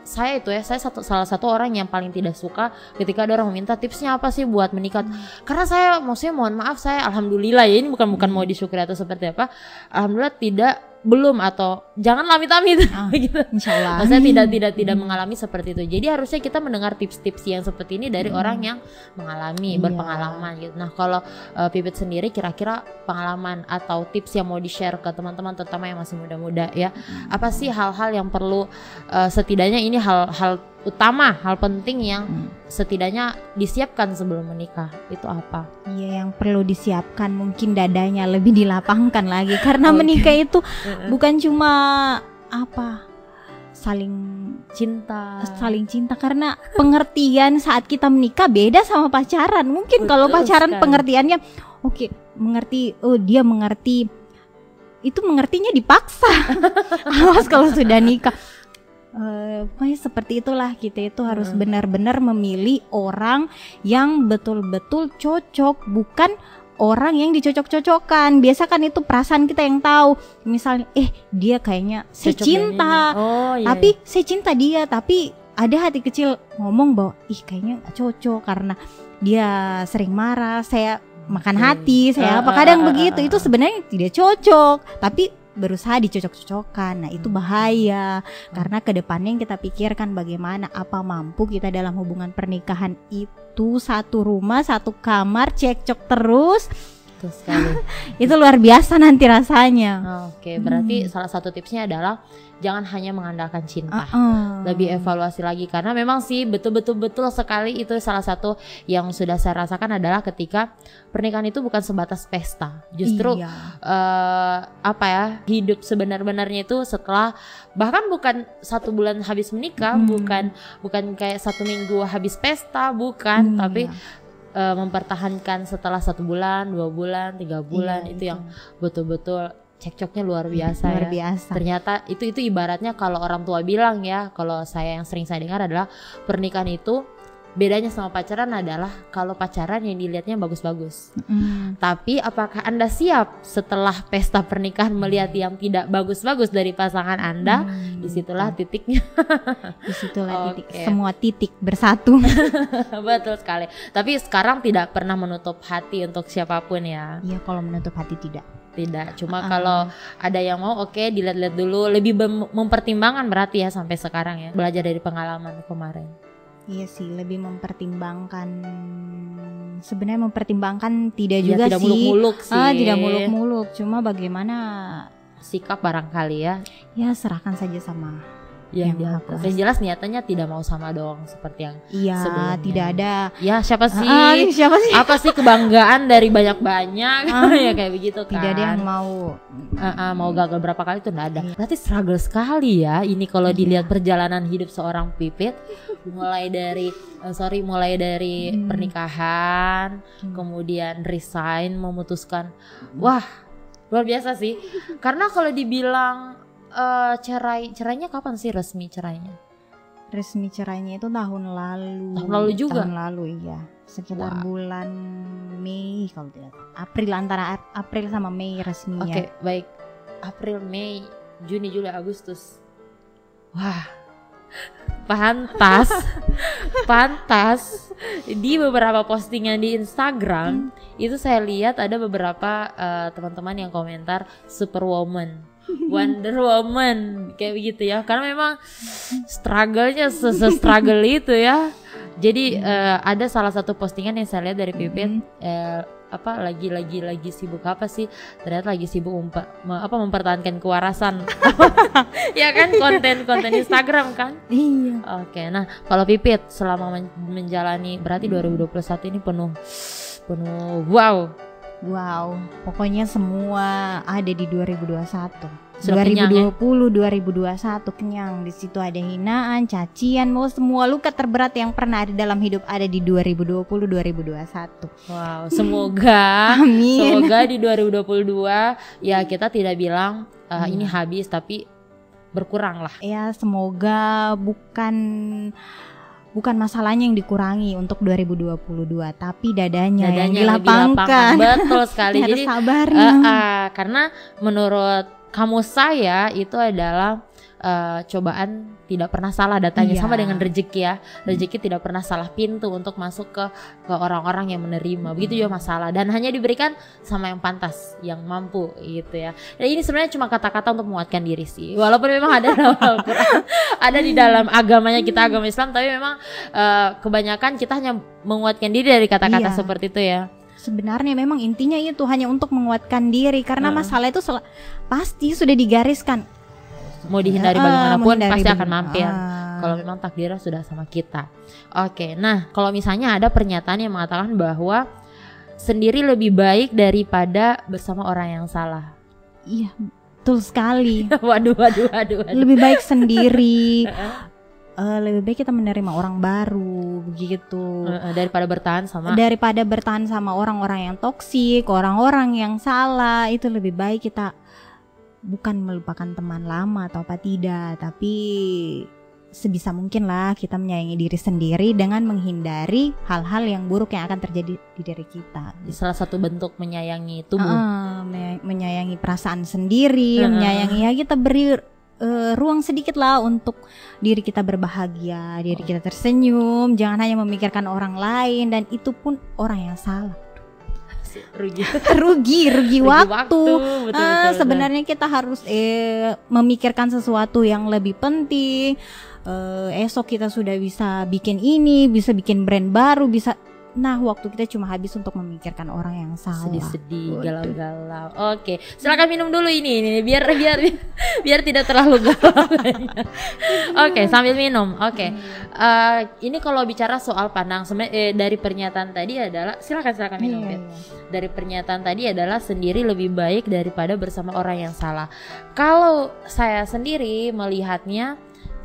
[SPEAKER 1] saya salah satu orang yang paling tidak suka ketika ada orang meminta tipsnya apa sih buat menikah. Karena saya maksudnya mohon maaf, saya alhamdulillah ya, ini bukan mau disyukuri atau seperti apa, alhamdulillah belum atau jangan amit-amit gitu. Insyaallah. Maksudnya tidak mengalami seperti itu. Jadi harusnya kita mendengar tips-tips yang seperti ini dari orang yang mengalami, berpengalaman gitu. Nah, kalau Pipit sendiri kira-kira pengalaman atau tips yang mau di-share ke teman-teman terutama yang masih muda-muda ya. Apa sih hal-hal yang perlu setidaknya ini hal utama, hal penting yang setidaknya disiapkan sebelum menikah itu apa?
[SPEAKER 2] Iya, yang perlu disiapkan mungkin dadanya lebih dilapangkan lagi, karena menikah itu bukan cuma saling cinta, karena pengertian saat kita menikah beda sama pacaran. Mungkin kalau pacaran pengertiannya mengerti, dia mengerti, itu mengertinya dipaksa. Awas kalau sudah nikah. Pokoknya seperti itulah, kita itu harus benar-benar memilih orang yang betul-betul cocok, bukan orang yang dicocok-cocokkan. Biasa kan itu perasaan kita yang tahu. Misalnya dia kayaknya saya
[SPEAKER 1] Cocok
[SPEAKER 2] cinta, tapi saya cinta dia, tapi ada hati kecil ngomong bahwa kayaknya gak cocok karena dia sering marah, saya makan hati, saya apa kadang begitu. Itu sebenarnya tidak cocok, tapi berusaha dicocok-cocokkan. Nah itu bahaya, karena kedepannya yang kita pikirkan bagaimana, apa mampu kita dalam hubungan pernikahan itu satu rumah, satu kamar, cekcok terus.
[SPEAKER 1] Betul sekali.
[SPEAKER 2] Itu luar biasa nanti rasanya.
[SPEAKER 1] Oke, berarti salah satu tipsnya adalah jangan hanya mengandalkan cinta, lebih evaluasi lagi, karena memang sih betul sekali itu salah satu yang sudah saya rasakan adalah ketika pernikahan itu bukan sebatas pesta, justru hidup sebenar-benarnya itu setelah, bahkan bukan 1 bulan habis menikah, bukan kayak 1 minggu habis pesta, bukan, tapi mempertahankan setelah 1 bulan, 2 bulan, 3 bulan, itu yang betul-betul cekcoknya luar biasa. Ternyata itu ibaratnya kalau orang tua bilang ya, kalau saya yang sering saya dengar adalah pernikahan itu bedanya sama pacaran adalah kalau pacaran yang dilihatnya bagus-bagus. Tapi apakah Anda siap setelah pesta pernikahan melihat yang tidak bagus-bagus dari pasangan Anda? Disitulah titiknya.
[SPEAKER 2] Disitulah titik. Semua titik bersatu.
[SPEAKER 1] Betul sekali. Tapi sekarang tidak pernah menutup hati untuk siapapun ya.
[SPEAKER 2] Iya, kalau menutup hati tidak.
[SPEAKER 1] Cuma kalau ada yang mau dilihat-lihat dulu, lebih mempertimbangkan berarti ya sampai sekarang ya, belajar dari pengalaman kemarin.
[SPEAKER 2] Iya sih, lebih mempertimbangkan. Sebenarnya mempertimbangkan tidak juga
[SPEAKER 1] tidak muluk-muluk sih.
[SPEAKER 2] Tidak muluk-muluk, cuma bagaimana
[SPEAKER 1] sikap barangkali ya.
[SPEAKER 2] Ya serahkan saja sama
[SPEAKER 1] yang jelas niatannya tidak mau sama dong, seperti yang sebelumnya.
[SPEAKER 2] Tidak ada.
[SPEAKER 1] Ya siapa sih? Apa sih kebanggaan dari banyak-banyak ya kayak begitu kan.
[SPEAKER 2] Tidak ada yang mau
[SPEAKER 1] gagal berapa kali itu enggak ada. Berarti struggle sekali ya ini kalau dilihat perjalanan hidup seorang Pipit mulai dari pernikahan, kemudian resign, memutuskan. Wah, luar biasa sih. Karena kalau dibilang cerainya kapan sih resmi cerainya?
[SPEAKER 2] Resmi cerainya itu tahun lalu.
[SPEAKER 1] Tahun lalu juga?
[SPEAKER 2] Tahun lalu iya. Sekitar bulan Mei kalau tidak April, antara April sama Mei resminya.
[SPEAKER 1] Oke, baik. April, Mei, Juni, Juli, Agustus. Wah, pantas. Di beberapa postingan di Instagram itu saya lihat ada beberapa teman-teman yang komentar Superwoman, Wonder Woman kayak begitu ya, karena memang struggle-nya struggle itu ya. Jadi ada salah satu postingan yang saya lihat dari Pipit, lagi sibuk apa sih? Ternyata lagi sibuk mempertahankan kewarasan. Ya kan, konten Instagram kan?
[SPEAKER 2] Iya.
[SPEAKER 1] Oke, nah kalau Pipit selama menjalani berarti 2021 ini penuh
[SPEAKER 2] wow, pokoknya semua ada di 2021.
[SPEAKER 1] Sudah
[SPEAKER 2] 2020, kenyang, 2021 kenyang. Di situ ada hinaan, cacian, mau semua luka terberat yang pernah ada dalam hidup ada di 2020, 2021.
[SPEAKER 1] Wow, semoga
[SPEAKER 2] Amin.
[SPEAKER 1] Semoga di 2022 ya kita tidak bilang ini habis, tapi berkurang lah.
[SPEAKER 2] Ya, semoga bukan masalahnya yang dikurangi untuk 2022, tapi dadanya yang dilapangkan.
[SPEAKER 1] Betul sekali. Jadi
[SPEAKER 2] sabarnya.
[SPEAKER 1] Karena menurut kamu saya itu adalah cobaan tidak pernah salah datanya, sama dengan rezeki ya. Rezeki tidak pernah salah pintu untuk masuk ke orang-orang yang menerima. Begitu juga masalah, dan hanya diberikan sama yang pantas, yang mampu gitu ya. Dan ini sebenarnya cuma kata-kata untuk menguatkan diri sih. Walaupun memang ada dalam Al-Qur'an, ada di dalam agamanya kita, agama Islam, tapi memang kebanyakan kita hanya menguatkan diri dari kata-kata seperti itu ya.
[SPEAKER 2] Sebenarnya memang intinya itu hanya untuk menguatkan diri, karena masalah itu pasti sudah digariskan.
[SPEAKER 1] Mau dihindari bagaimanapun pasti akan mampir. Kalau memang takdirnya sudah sama kita. Oke, nah kalau misalnya ada pernyataan yang mengatakan bahwa sendiri lebih baik daripada bersama orang yang salah.
[SPEAKER 2] Iya, betul sekali.
[SPEAKER 1] Waduh.
[SPEAKER 2] Lebih baik sendiri. Lebih baik kita menerima orang baru begitu,
[SPEAKER 1] daripada
[SPEAKER 2] bertahan sama orang-orang yang toksik, orang-orang yang salah. Itu lebih baik kita bukan melupakan teman lama atau apa tidak, tapi sebisa mungkin lah kita menyayangi diri sendiri dengan menghindari hal-hal yang buruk yang akan terjadi di diri kita.
[SPEAKER 1] Salah satu bentuk menyayangi tubuh.
[SPEAKER 2] Menyayangi perasaan sendiri, menyayangi ya kita beri ruang sedikit lah untuk diri kita berbahagia, diri kita tersenyum, jangan hanya memikirkan orang lain, dan itu pun orang yang salah. rugi waktu. Betul. Sebenarnya kita harus memikirkan sesuatu yang lebih penting. Esok kita sudah bisa bikin ini, bisa bikin brand baru, bisa. Nah, waktu kita cuma habis untuk memikirkan orang yang salah.
[SPEAKER 1] Sedih-sedih, galau-galau. Oke, silakan minum dulu ini biar tidak terlalu galau. Oke, sambil minum. Oke. Ini kalau bicara soal pandang, sebenarnya dari pernyataan tadi adalah silakan minum. Dari pernyataan tadi adalah sendiri lebih baik daripada bersama orang yang salah. Kalau saya sendiri melihatnya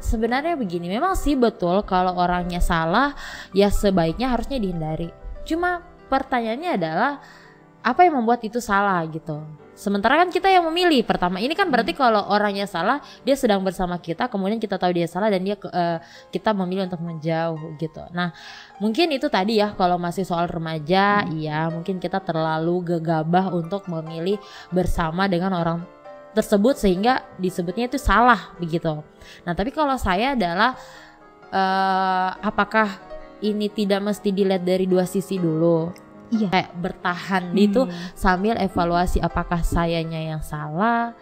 [SPEAKER 1] sebenarnya begini, memang sih betul kalau orangnya salah ya sebaiknya harusnya dihindari. Cuma pertanyaannya adalah apa yang membuat itu salah gitu. Sementara kan kita yang memilih. Pertama ini kan berarti kalau orangnya salah, dia sedang bersama kita, kemudian kita tahu dia salah dan kita memilih untuk menjauh gitu. Nah mungkin itu tadi ya kalau masih soal remaja, ya mungkin kita terlalu gegabah untuk memilih bersama dengan orang tersebut sehingga disebutnya itu salah begitu. Nah tapi kalau saya adalah apakah ini tidak mesti dilihat dari dua sisi dulu? Iya. Kayak bertahan itu sambil evaluasi apakah sayanya yang salah.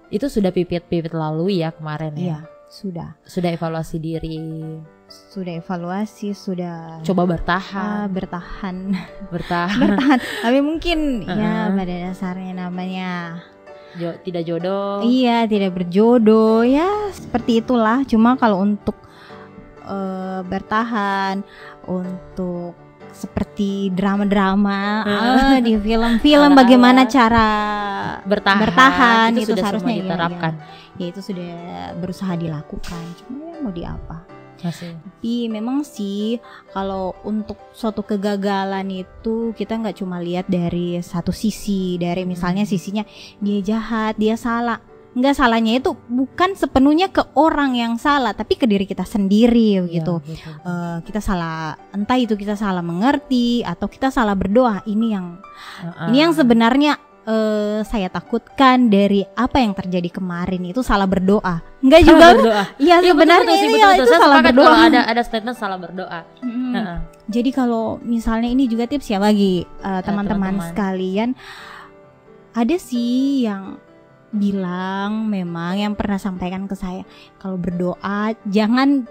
[SPEAKER 1] Itu sudah pipit lalui ya kemarin ya.
[SPEAKER 2] Iya, sudah
[SPEAKER 1] evaluasi diri.
[SPEAKER 2] Sudah evaluasi, sudah
[SPEAKER 1] coba bertahan.
[SPEAKER 2] Tapi mungkin ya pada dasarnya namanya
[SPEAKER 1] tidak jodoh.
[SPEAKER 2] Iya, tidak berjodoh ya, seperti itulah. Cuma kalau untuk bertahan, untuk seperti drama-drama di film-film bagaimana cara bertahan itu seharusnya diterapkan. Ya itu sudah berusaha dilakukan. Cuma ya mau diapa? Tapi memang sih kalau untuk suatu kegagalan itu kita nggak cuma lihat dari satu sisi, dari misalnya sisinya dia jahat, dia salah. Nggak, salahnya itu bukan sepenuhnya ke orang yang salah, tapi ke diri kita sendiri gitu. Kita salah, entah itu kita salah mengerti atau kita salah berdoa. Ini yang sebenarnya saya takutkan dari apa yang terjadi kemarin, itu salah berdoa. Enggak juga. Iya sebenarnya itu salah berdoa.
[SPEAKER 1] Kalau ada statement salah berdoa.
[SPEAKER 2] Jadi kalau misalnya ini juga tips ya bagi teman-teman sekalian. Ada sih yang bilang, memang yang pernah sampaikan ke saya, kalau berdoa jangan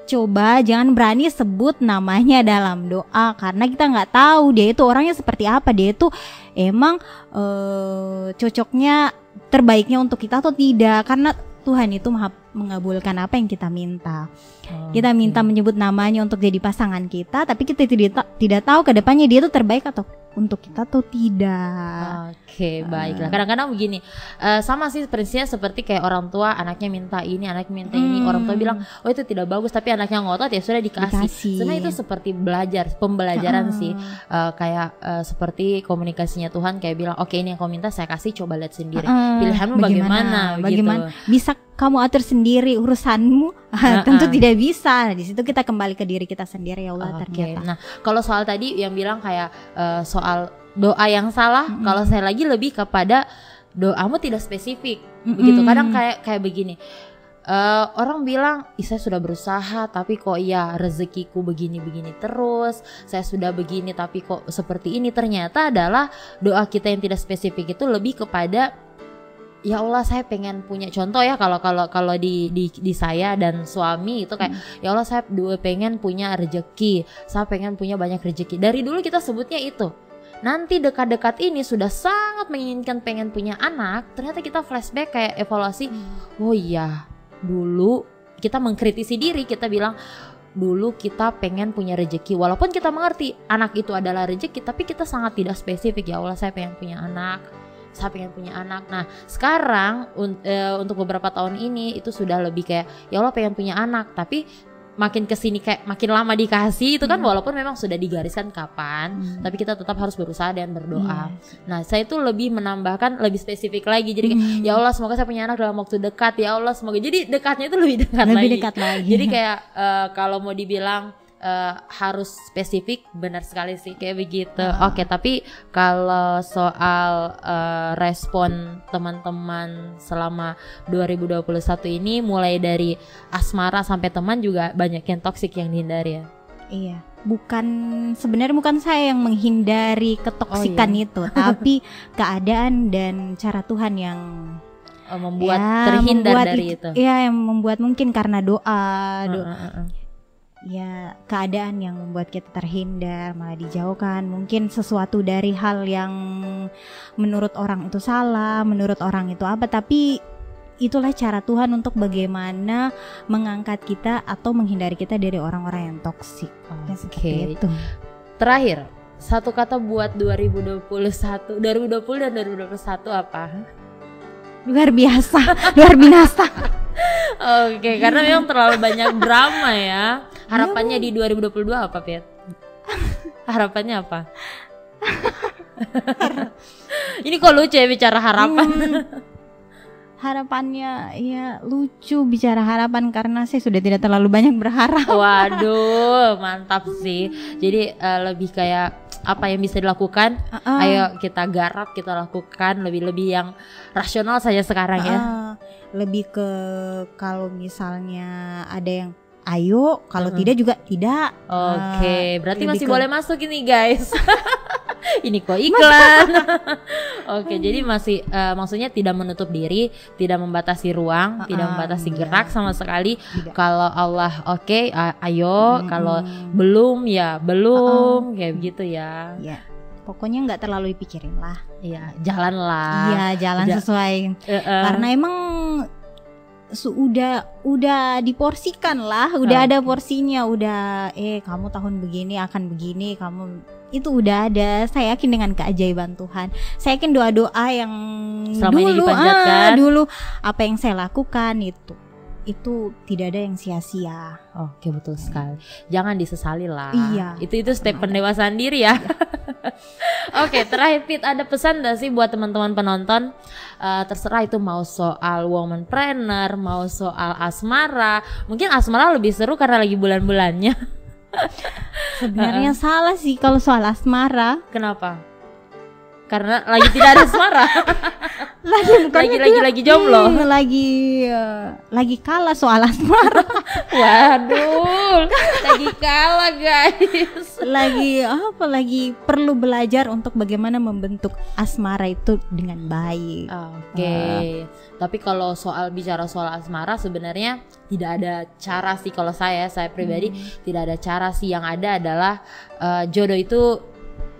[SPEAKER 2] berani sebut namanya dalam doa, karena kita nggak tahu dia itu orangnya seperti apa, dia itu emang cocoknya terbaiknya untuk kita atau tidak, karena Tuhan itu maha mengabulkan apa yang kita minta. Kita minta menyebut namanya untuk jadi pasangan kita, tapi kita tidak tahu ke depannya dia itu terbaik atau untuk kita atau tidak.
[SPEAKER 1] Oke, baiklah. Kadang-kadang begini, sama sih prinsipnya seperti kayak orang tua anaknya minta ini, ini, orang tua bilang oh itu tidak bagus, tapi anaknya ngotot ya sudah dikasih. Sebenarnya itu seperti pembelajaran sih, kayak seperti komunikasinya Tuhan, kayak bilang oke, ini yang kau minta saya kasih, coba lihat sendiri pilihanmu bagaimana gitu.
[SPEAKER 2] Bisa kamu atur sendiri urusanmu? Tentu tidak bisa. Di situ kita kembali ke diri kita sendiri, ya Allah. Ternyata.
[SPEAKER 1] Nah, kalau soal tadi yang bilang kayak soal doa yang salah, kalau saya lagi lebih kepada doamu tidak spesifik. Begitu. Kadang kayak begini. Orang bilang, saya sudah berusaha tapi kok ya rezekiku begini-begini terus, saya sudah begini tapi kok seperti ini. Ternyata adalah doa kita yang tidak spesifik itu lebih kepada ya Allah, saya pengen punya, contoh ya kalau di saya dan suami itu kayak ya Allah, saya pengen punya rezeki, saya pengen punya banyak rezeki. Dari dulu kita sebutnya itu. Nanti dekat-dekat ini sudah sangat menginginkan pengen punya anak, ternyata kita flashback kayak evaluasi, oh iya, dulu kita mengkritisi diri, kita bilang dulu kita pengen punya rezeki, walaupun kita mengerti anak itu adalah rezeki, tapi kita sangat tidak spesifik. Ya Allah, saya pengen punya anak, saya pengen punya anak. Nah sekarang untuk beberapa tahun ini itu sudah lebih kayak ya Allah pengen punya anak, tapi makin kesini kayak makin lama dikasih itu kan walaupun memang sudah digariskan kapan, tapi kita tetap harus berusaha dan berdoa. Nah saya itu lebih menambahkan lebih spesifik lagi, jadi kayak, ya Allah semoga saya punya anak dalam waktu dekat, ya Allah semoga, jadi dekatnya itu lebih dekat lagi. Jadi kayak kalau mau dibilang harus spesifik, benar sekali sih kayak begitu. Oke, tapi kalau soal respon teman-teman selama 2021 ini, mulai dari asmara sampai teman juga banyak yang toksik yang dihindari ya. Iya,
[SPEAKER 2] sebenarnya bukan saya yang menghindari ketoksikan itu, tapi keadaan dan cara Tuhan yang
[SPEAKER 1] membuat terhindar dari itu.
[SPEAKER 2] Iya, yang membuat mungkin karena doa. Ya, keadaan yang membuat kita terhindar, malah dijauhkan. Mungkin sesuatu dari hal yang menurut orang itu salah, menurut orang itu apa, tapi itulah cara Tuhan untuk bagaimana mengangkat kita atau menghindari kita dari orang-orang yang toksik. Ya, seperti itu.
[SPEAKER 1] Terakhir, satu kata buat 2020 dan 2021 apa?
[SPEAKER 2] Luar biasa, luar binasa.
[SPEAKER 1] Oke, karena memang terlalu banyak drama ya. Harapannya di 2022 apa, Piet? Harapannya apa? Ini kok lucu ya bicara harapan.
[SPEAKER 2] Harapannya ya lucu bicara harapan karena saya sudah tidak terlalu banyak berharap.
[SPEAKER 1] Waduh, mantap sih. Jadi lebih kayak apa yang bisa dilakukan, ayo kita garap, kita lakukan, lebih yang rasional saja sekarang ya.
[SPEAKER 2] Lebih ke kalau misalnya ada yang ayo, kalau tidak juga tidak.
[SPEAKER 1] Oke, berarti masih boleh masuk ini guys. Ini kok iklan. Oke, jadi masih maksudnya tidak menutup diri, tidak membatasi ruang, tidak membatasi gerak sama sekali. Kalau Allah ayo, kalau belum ya belum, kayak begitu ya.
[SPEAKER 2] Ya. Pokoknya nggak terlalu dipikirin lah.
[SPEAKER 1] Iya, jalan lah.
[SPEAKER 2] Iya, jalan sesuai. Karena emang udah diporsikan lah, udah ada porsinya, udah kamu tahun begini akan begini, kamu itu udah ada. Saya yakin dengan keajaiban Tuhan. Saya yakin doa-doa yang
[SPEAKER 1] selama ini dipanjatkan,
[SPEAKER 2] dulu apa yang saya lakukan itu tidak ada yang sia-sia.
[SPEAKER 1] Oke, betul sekali. Jangan disesali lah.
[SPEAKER 2] Iya.
[SPEAKER 1] Itu step pendewasaan diri ya. Oke, terakhir Pit, ada pesan gak sih buat teman-teman penonton? Terserah itu mau soal womanpreneur, mau soal asmara. Mungkin asmara lebih seru karena lagi bulan-bulannya.
[SPEAKER 2] Sebenarnya salah sih kalau soal asmara.
[SPEAKER 1] Kenapa? Karena lagi tidak ada asmara. lagi jomblo.
[SPEAKER 2] Lagi kalah soal asmara.
[SPEAKER 1] Waduh, lagi kalah guys.
[SPEAKER 2] Lagi perlu belajar untuk bagaimana membentuk asmara itu dengan baik.
[SPEAKER 1] Oke. Tapi kalau bicara soal asmara sebenarnya tidak ada cara sih, kalau saya pribadi tidak ada cara sih. Yang ada adalah jodoh itu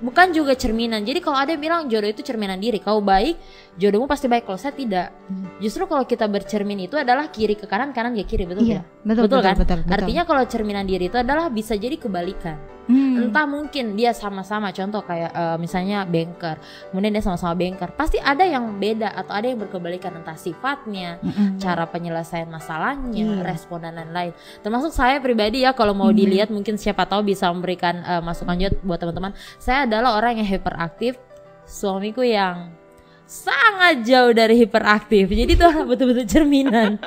[SPEAKER 1] bukan juga cerminan. Jadi kalau ada yang bilang jodoh itu cerminan diri, kau baik, jodohmu pasti baik. Kalau saya tidak. Justru kalau kita bercermin itu adalah kiri ke kanan, kanan ke kiri, betul tidak? Betul kan? Betul. Artinya kalau cerminan diri itu adalah bisa jadi kebalikan. Entah mungkin dia sama-sama, contoh kayak misalnya banker, kemudian dia sama-sama banker, pasti ada yang beda atau ada yang berkebalikan, entah sifatnya, cara penyelesaian masalahnya, respon dan lain-lain. Termasuk saya pribadi ya, kalau mau dilihat mungkin siapa tahu bisa memberikan masukan juga buat teman-teman. Saya adalah orang yang hiperaktif, suamiku yang sangat jauh dari hiperaktif. Jadi itu betul-betul cerminan.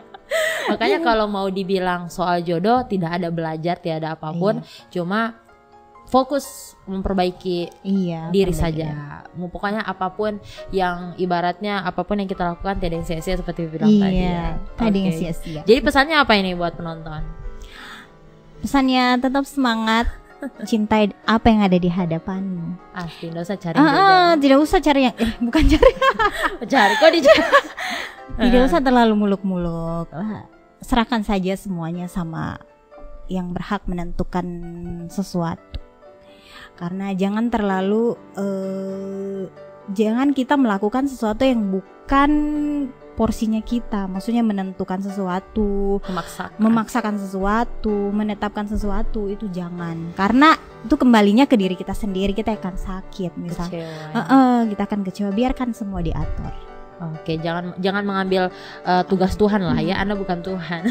[SPEAKER 1] Makanya kalau mau dibilang soal jodoh, tidak ada belajar, tidak ada apapun, cuma fokus memperbaiki diri saja. Pokoknya apapun yang ibaratnya apapun yang kita lakukan tidak yang sia-sia seperti bilang tadi.
[SPEAKER 2] Tadi yang sia-sia.
[SPEAKER 1] Jadi pesannya apa ini buat penonton?
[SPEAKER 2] Pesannya tetap semangat, cintai apa yang ada di hadapanmu.
[SPEAKER 1] Tidak usah cari jodoh.
[SPEAKER 2] Tidak usah cari yang bukan cari.
[SPEAKER 1] Cari kok dicari.
[SPEAKER 2] Tidak usah terlalu muluk-muluk. Serahkan saja semuanya sama yang berhak menentukan sesuatu. Karena jangan terlalu jangan kita melakukan sesuatu yang bukan porsinya kita. Maksudnya menentukan sesuatu, memaksakan sesuatu, menetapkan sesuatu, itu jangan. Karena itu kembalinya ke diri kita sendiri, kita akan sakit misalnya. Kita akan kecewa, biarkan semua diatur.
[SPEAKER 1] Oke, jangan mengambil tugas Tuhan lah ya, Anda bukan Tuhan.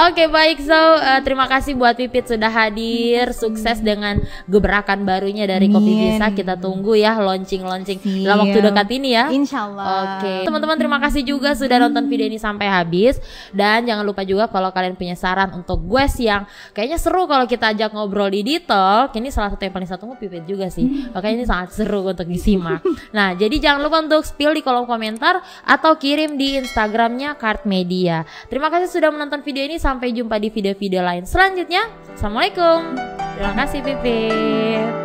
[SPEAKER 1] Oke, baik. So terima kasih buat Pipit sudah hadir. Sukses dengan gebrakan barunya dari Kopi Bisa. Kita tunggu ya launching dalam waktu dekat ini ya.
[SPEAKER 2] Insyaallah.
[SPEAKER 1] Oke, teman-teman terima kasih juga sudah nonton video ini sampai habis. Dan jangan lupa juga kalau kalian punya saran untuk guest yang kayaknya seru kalau kita ajak ngobrol di Ditalk. Ini salah satu yang paling saya tunggu Pipit juga sih. Makanya ini sangat seru untuk disimak. Nah, jadi jangan lupa untuk spill di kolom komentar atau kirim di Instagramnya Kart Media. Terima kasih sudah menonton video ini. Sampai jumpa di video-video lain selanjutnya. Assalamualaikum. Terima kasih Pipit.